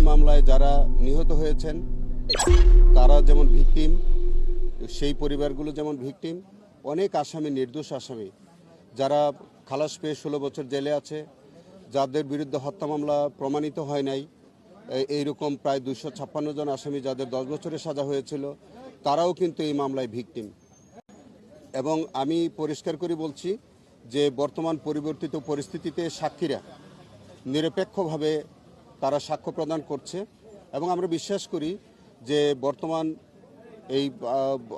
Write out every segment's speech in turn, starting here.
মামলায় যারা নিহত হয়েছেন তারা যেমন ভিকটিম, সেই পরিবারগুলো যেমন ভিকটিম, অনেক আসামি, নির্দোষ আসামি যারা খালাস পেয়ে 16 বছর জেলে আছে, যাদের বিরুদ্ধে হত্যা মামলা প্রমাণিত হয় নাই, এইরকম প্রায় 256 জন আসামি যাদের 10 বছরের সাজা হয়েছিল, তারাও কিন্তু এই মামলায় ভিকটিম। এবং আমি পরিষ্কার করে বলছি যে বর্তমান পরিবর্তিত পরিস্থিতিতে সাক্ষীরা নিরপেক্ষভাবে তারা সাক্ষ্য প্রদান করছে এবং আমরা বিশ্বাস করি যে বর্তমান এই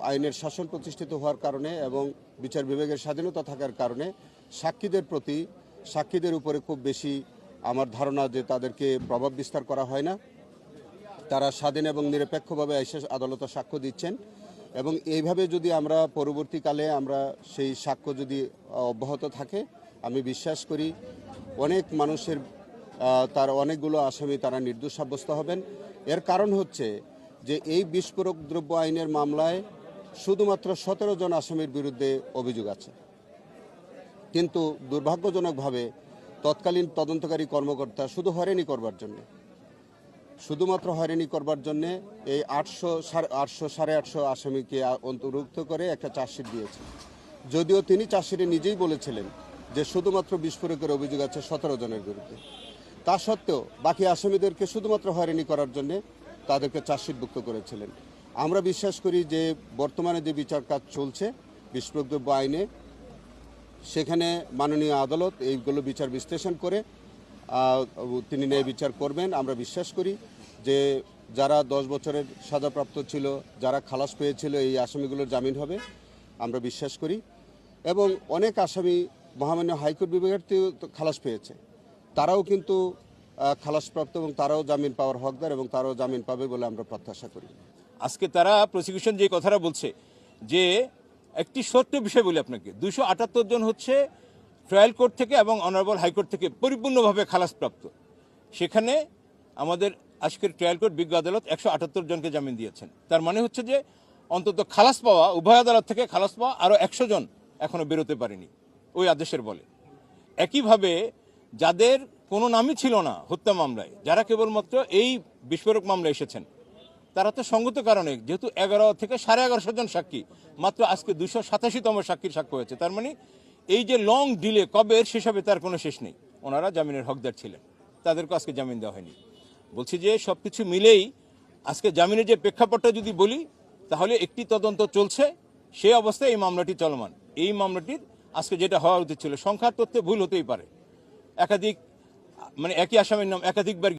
আইনের শাসন প্রতিষ্ঠিত হওয়ার কারণে এবং বিচার বিভাগের স্বাধীনতা থাকার কারণে সাক্ষীদের উপরে খুব বেশি আমার ধারণা যে তাদেরকে প্রভাব বিস্তার করা হয় না। তারা স্বাধীন এবং নিরপেক্ষভাবে এসে আদালতে সাক্ষ্য দিচ্ছেন এবং এইভাবে যদি আমরা পরবর্তীকালে আমরা সেই সাক্ষ্য যদি অব্যাহত থাকে, আমি বিশ্বাস করি অনেক মানুষের তার অনেকগুলো আসামি তারা নির্দোষ সাব্যস্ত হবেন। এর কারণ হচ্ছে যে এই বিস্ফোরক দ্রব্য আইনের মামলায় শুধুমাত্র 17 জন আসামির বিরুদ্ধে অভিযোগ আছে, কিন্তু দুর্ভাগ্যজনকভাবে তৎকালীন তদন্তকারী কর্মকর্তা শুধুমাত্র হয়রানি করবার জন্যে এই 800 সাড়ে 800 আসামিকে অন্তর্ভুক্ত করে একটা চার্জশিট দিয়েছে, যদিও তিনি চার্জশিটে নিজেই বলেছিলেন যে শুধুমাত্র বিস্ফোরকের অভিযোগ আছে 17 জনের বিরুদ্ধে। তা সত্ত্বেও বাকি আসামিদেরকে শুধুমাত্র হয়রানি করার জন্যে তাদেরকে চার্জশিটভুক্ত করেছিলেন। আমরা বিশ্বাস করি যে বর্তমানে যে বিচার কাজ চলছে বিস্ফোরক দ্রব্য আইনে, সেখানে মাননীয় আদালত এইগুলো বিচার বিশ্লেষণ করে তিনি ন্যায় বিচার করবেন। আমরা বিশ্বাস করি যে যারা 10 বছরের সাজাপ্রাপ্ত ছিল, যারা খালাস পেয়েছিল, এই আসামিগুলোর জামিন হবে আমরা বিশ্বাস করি। এবং অনেক আসামি মহামান্য হাইকোর্ট বিভাগের খালাস পেয়েছে, তারাও কিন্তু খালাসপ্রাপ্ত এবং তারাও জামিন পাওয়ার হকদার এবং তারাও জামিন পাবে বলে আমরা প্রত্যাশা করি। আজকে তারা প্রসিকিউশন যে কথাটা বলছে যে একটি সত্য বিষয় বলি আপনাকে, 278 জন হচ্ছে ট্রায়াল কোর্ট থেকে এবং অনারেবল হাইকোর্ট থেকে পরিপূর্ণভাবে খালাসপ্রাপ্ত। সেখানে আমাদের আজকের ট্রায়াল কোর্ট বিজ্ঞ আদালত 178 জনকে জামিন দিয়েছেন। তার মানে হচ্ছে যে অন্তত খালাস পাওয়া, উভয় আদালত থেকে খালাস পাওয়া আরও 100 জন এখনও বেরোতে পারেনি ওই আদেশের বলে। একইভাবে যাদের কোনো নামই ছিল না হত্যা মামলায়, যারা কেবলমাত্র এই বিস্ফোরক মামলায় এসেছেন, তারা তো সঙ্গত কারণে, যেহেতু 11 থেকে 1150 জন সাক্ষী, মাত্র আজকে 287তম সাক্ষীর সাক্ষ্য হয়েছে। তার মানে এই যে লং ডিলে কবে সেসবে তার কোনো শেষ নেই। ওনারা জামিনের হকদার ছিলেন, তাদেরকে আজকে জামিন দেওয়া হয়নি। বলছি যে সব কিছু মিলেই আজকে জামিনের যে প্রেক্ষাপটটা যদি বলি, তাহলে একটি তদন্ত চলছে, সেই অবস্থায় এই মামলাটি চলমান। এই মামলাটির আজকে যেটা হওয়া উচিত ছিল, সংখ্যার তথ্যে ভুল হতেই পারে, একই আসামির নাম একাধিকবার